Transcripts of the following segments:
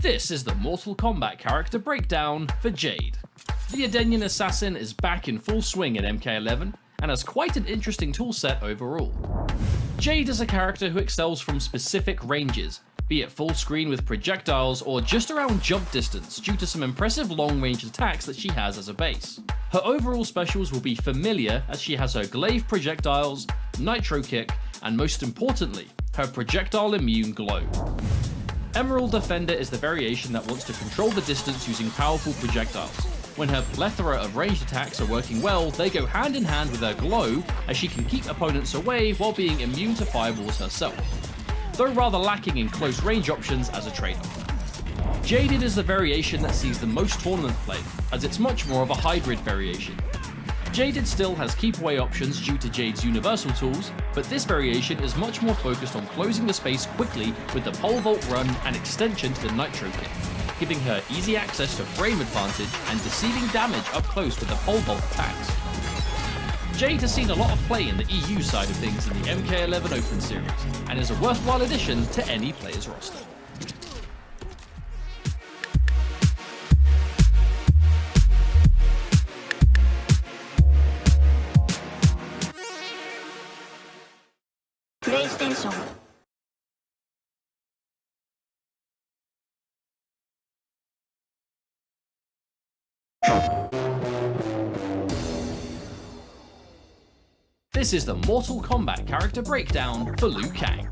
This is the Mortal Kombat character breakdown for Jade. The Edenian assassin is back in full swing in MK11 and has quite an interesting toolset overall. Jade is a character who excels from specific ranges, be it full screen with projectiles or just around jump distance due to some impressive long range attacks that she has as a base. Her overall specials will be familiar as she has her glaive projectiles, nitro kick, and most importantly, her projectile immune glow. Emerald Defender is the variation that wants to control the distance using powerful projectiles. When her plethora of ranged attacks are working well, they go hand in hand with her glow, as she can keep opponents away while being immune to fireballs herself, though rather lacking in close range options as a trade-off. Jaded is the variation that sees the most tournament play, as it's much more of a hybrid variation. Jaded still has keep away options due to Jade's universal tools, but this variation is much more focused on closing the space quickly with the pole vault run and extension to the nitro kick, giving her easy access to frame advantage and deceiving damage up close with the pole vault attacks. Jade has seen a lot of play in the EU side of things in the MK11 Open Series, and is a worthwhile addition to any player's roster. PlayStation. This is the Mortal Kombat character breakdown for Liu Kang.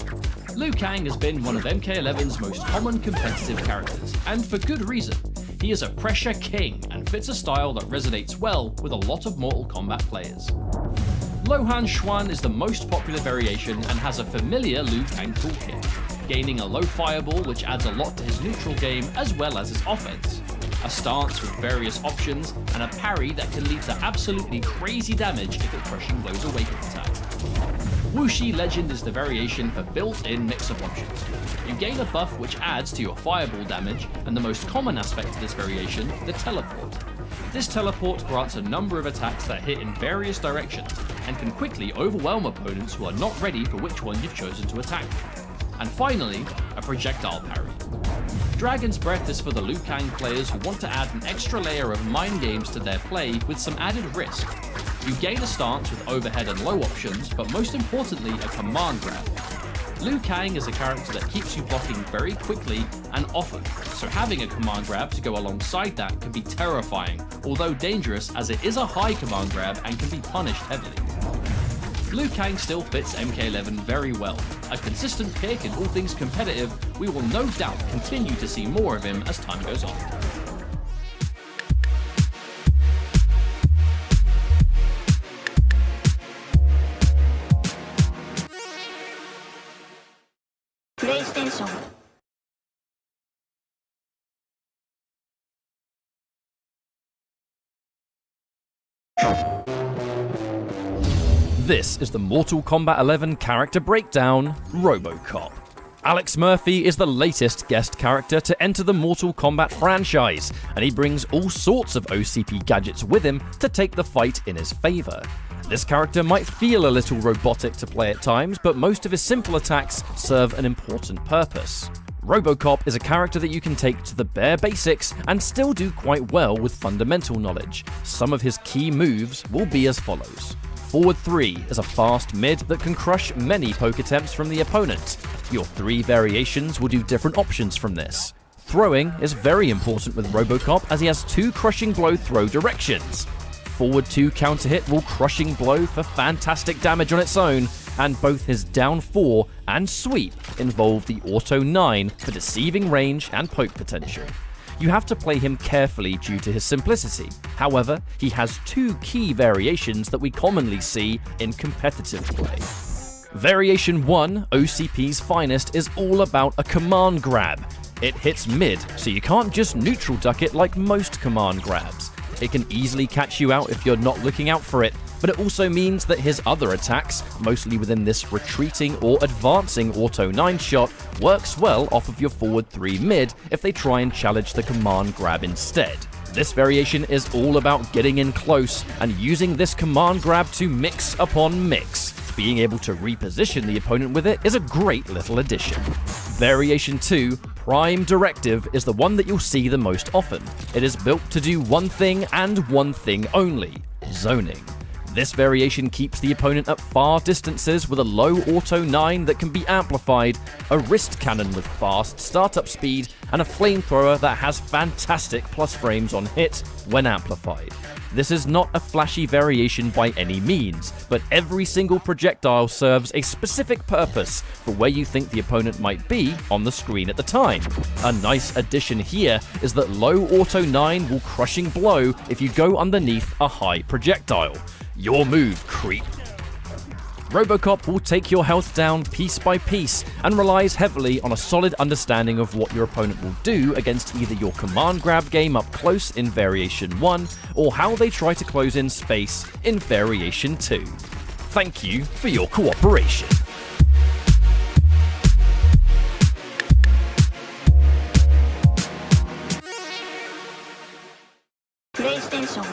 Liu Kang has been one of MK11's most common competitive characters, and for good reason. He is a pressure king and fits a style that resonates well with a lot of Mortal Kombat players. Lohan Xuan is the most popular variation and has a familiar Liu Kang toolkit, gaining a low fireball which adds a lot to his neutral game as well as his offense, a stance with various options, and a parry that can lead to absolutely crazy damage if it crushing blows away from attack. Wuxi Legend is the variation for built-in mix-up options. You gain a buff which adds to your fireball damage, and the most common aspect of this variation, the teleport. This teleport grants a number of attacks that hit in various directions, and can quickly overwhelm opponents who are not ready for which one you've chosen to attack. And finally, a projectile parry. Dragon's Breath is for the Liu Kang players who want to add an extra layer of mind games to their play with some added risk. You gain a stance with overhead and low options, but most importantly a command grab. Liu Kang is a character that keeps you blocking very quickly and often, so having a command grab to go alongside that can be terrifying, although dangerous as it is a high command grab and can be punished heavily. Liu Kang still fits MK11 very well. A consistent pick in all things competitive, we will no doubt continue to see more of him as time goes on. PlayStation. This is the Mortal Kombat 11 character breakdown, RoboCop. Alex Murphy is the latest guest character to enter the Mortal Kombat franchise, and he brings all sorts of OCP gadgets with him to take the fight in his favour. This character might feel a little robotic to play at times, but most of his simple attacks serve an important purpose. RoboCop is a character that you can take to the bare basics and still do quite well with fundamental knowledge. Some of his key moves will be as follows. Forward 3 is a fast mid that can crush many poke attempts from the opponent. Your 3 variations will do different options from this. Throwing is very important with RoboCop as he has 2 crushing blow throw directions. Forward 2 counter hit will crushing blow for fantastic damage on its own, and both his down 4 and sweep involve the auto 9 for deceiving range and poke potential. You have to play him carefully due to his simplicity. However, he has 2 key variations that we commonly see in competitive play. Variation 1, OCP's finest, is all about a command grab. It hits mid, so you can't just neutral duck it like most command grabs. It can easily catch you out if you're not looking out for it, but it also means that his other attacks, mostly within this retreating or advancing auto 9 shot, works well off of your forward 3 mid if they try and challenge the command grab instead. This variation is all about getting in close and using this command grab to mix upon mix. being able to reposition the opponent with it is a great little addition. Variation 2, Prime Directive, is the one that you'll see the most often. It is built to do one thing and one thing only: zoning. This variation keeps the opponent at far distances with a low auto 9 that can be amplified, a wrist cannon with fast startup speed, and a flamethrower that has fantastic plus frames on hit when amplified. This is not a flashy variation by any means, but every single projectile serves a specific purpose for where you think the opponent might be on the screen at the time. A nice addition here is that low auto 9 will crushing blow if you go underneath a high projectile. Your move, creep. RoboCop will take your health down piece by piece and relies heavily on a solid understanding of what your opponent will do against either your command grab game up close in Variation 1 or how they try to close in space in Variation 2. Thank you for your cooperation. PlayStation